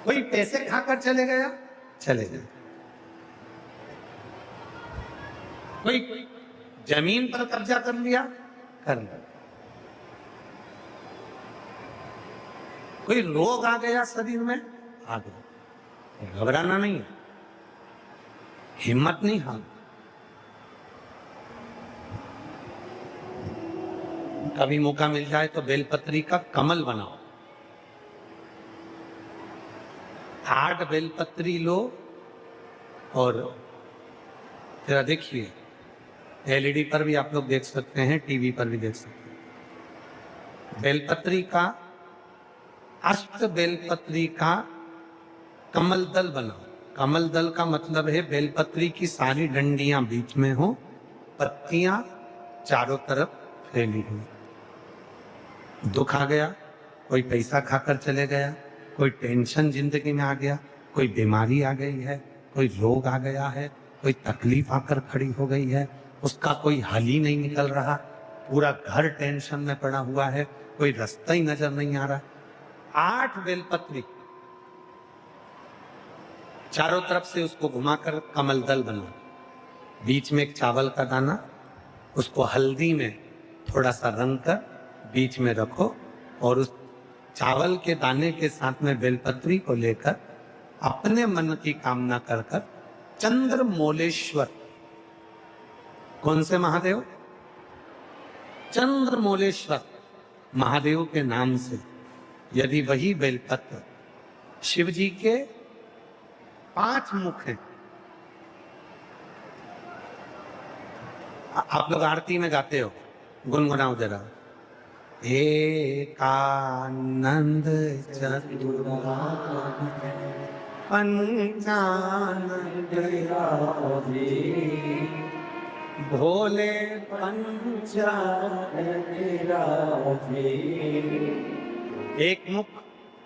कोई पैसे खाकर चले गया, चले गए। कोई जमीन पर कब्जा कर लिया, कर लिया। कोई रोग आ गया शरीर में, आ गया। घबराना नहीं है, हिम्मत नहीं हार। कभी मौका मिल जाए तो बेलपत्री का कमल बनाओ, 8 बेलपत्री लो और जरा देखिए, एलईडी पर भी आप लोग देख सकते हैं, टीवी पर भी देख सकते हैं। बेलपत्री का 8 बेलपत्री का कमल दल बनाओ। कमल दल का मतलब है बेलपत्री की सारी डंडियां बीच में हो, पत्तियां चारों तरफ फैली हुई। दुख आ गया, कोई पैसा खाकर चले गया, कोई टेंशन जिंदगी में आ गया, कोई बीमारी आ गई है, कोई रोग आ गया है, कोई तकलीफ आकर खड़ी हो गई है, उसका कोई हल ही नहीं निकल रहा, पूरा घर टेंशन में पड़ा हुआ है, कोई रास्ता ही नजर नहीं आ रहा। 8 बेलपत्री चारों तरफ से उसको घुमाकर कमल दल बना, बीच में एक चावल का दाना, उसको हल्दी में थोड़ा सा रंग कर बीच में रखो और उस चावल के दाने के साथ में बेलपत्री को लेकर अपने मन की कामना कर कर चंद्रमौलेश्वर, कौन से महादेव? चंद्रमौलेश्वर महादेव के नाम से यदि वही बेलपत्र, शिव जी के 5 मुख हैं। आप लोग आरती में गाते हो, गुनगुनाओ जरा। एकानंद चतुरानंद पंचानंद भोले पंचानंद। एक मुख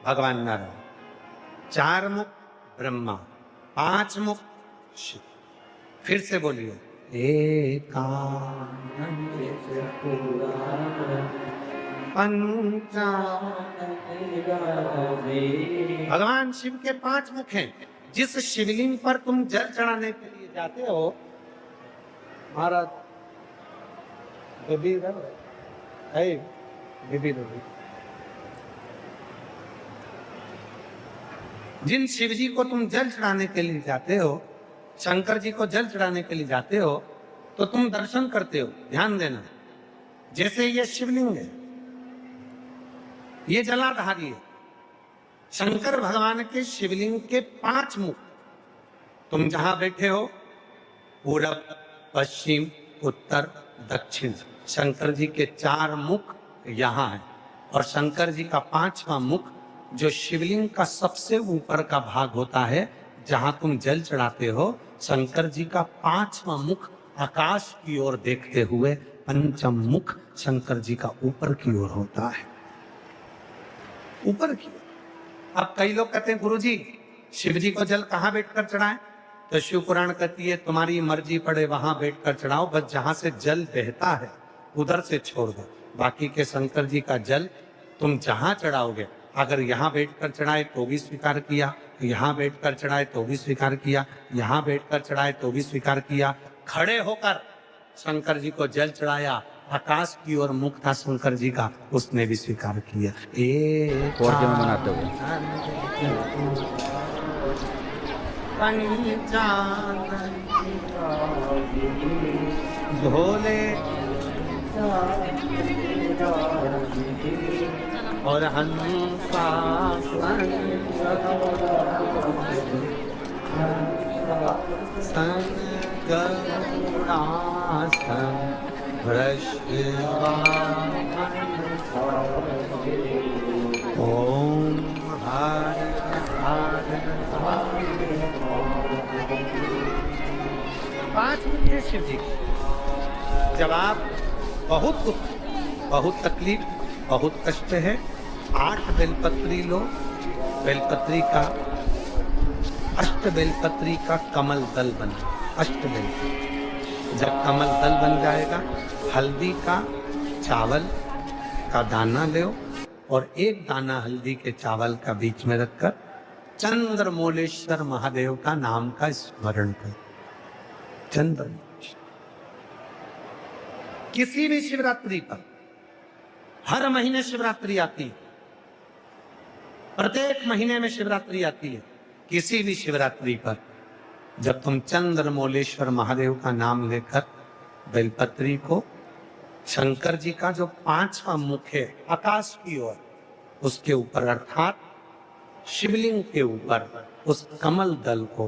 भगवान नारायण, 4 मुख ब्रह्मा, 5 मुख शिव। फिर से बोलिए, एकानंद चतुरानंद भगवान शिव के 5 मुख हैं। जिस शिवलिंग पर तुम जल चढ़ाने के लिए जाते हो, महाराज जिन शिव जी को तुम जल चढ़ाने के लिए जाते हो, शंकर जी को जल चढ़ाने के लिए जाते हो, तो तुम दर्शन करते हो। ध्यान देना, जैसे ये शिवलिंग है, ये जलाधारी है। शंकर भगवान के शिवलिंग के 5 मुख, तुम जहां बैठे हो, पूरब, पश्चिम, उत्तर, दक्षिण, शंकर जी के 4 मुख यहाँ है। और शंकर जी का 5वां मुख, जो शिवलिंग का सबसे ऊपर का भाग होता है, जहां तुम जल चढ़ाते हो, शंकर जी का 5वां मुख आकाश की ओर देखते हुए 5म मुख शंकर जी का ऊपर की ओर होता है, ऊपर की। अब कई लोग कहते हैं, गुरुजी शिव जी को जल कहाँ बैठकर चढ़ाएं? तो शिव पुराण कहती है, तुम्हारी मर्जी पड़े वहां बैठकर चढ़ाओ, बस जहां से जल बहता है उधर से छोड़ दो। बाकी के शंकर जी का जल तुम जहां चढ़ाओगे, अगर यहाँ बैठकर चढ़ाए तो भी स्वीकार किया, यहाँ बैठकर चढ़ाए तो भी स्वीकार किया, यहाँ बैठकर चढ़ाए तो भी स्वीकार किया। खड़े होकर शंकर जी को जल चढ़ाया, आकाश की ओर मुख था शंकर जी का, उसने भी स्वीकार किया। मनाते हुए भोले और हंसा ओम हर हर 5 मुख्य शिव जी। जब आप बहुत दुख, बहुत तकलीफ, बहुत कष्ट है, 8 बेलपत्री लो। बेलपत्री का 8 बेलपत्री का कमल दल बना, 8 बेलपत्री। जब कमल दल बन जाएगा, हल्दी का चावल का दाना लो और 1 दाना हल्दी के चावल का बीच में रखकर चंद्रमौलेश्वर महादेव का नाम का स्मरण कर। चंद्रमौलेश्वर किसी भी शिवरात्रि पर, हर महीने शिवरात्रि आती है, प्रत्येक महीने में शिवरात्रि आती है। किसी भी शिवरात्रि पर जब तुम चंद्रमौलेश्वर महादेव का नाम लेकर बेलपत्री को, शंकर जी का जो 5वां मुख है आकाश की ओर, उसके ऊपर अर्थात शिवलिंग के ऊपर उस कमल दल को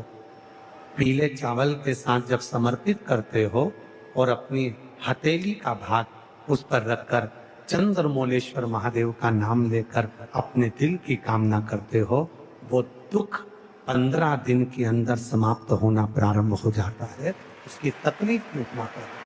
पीले चावल के साथ जब समर्पित करते हो और अपनी हथेली का भाग उस पर रखकर चंद्रमौलेश्वर महादेव का नाम लेकर अपने दिल की कामना करते हो, वो दुख 15 दिन के अंदर समाप्त होना प्रारंभ हो जाता है। उसकी तकलीफ मिटना पड़ता है।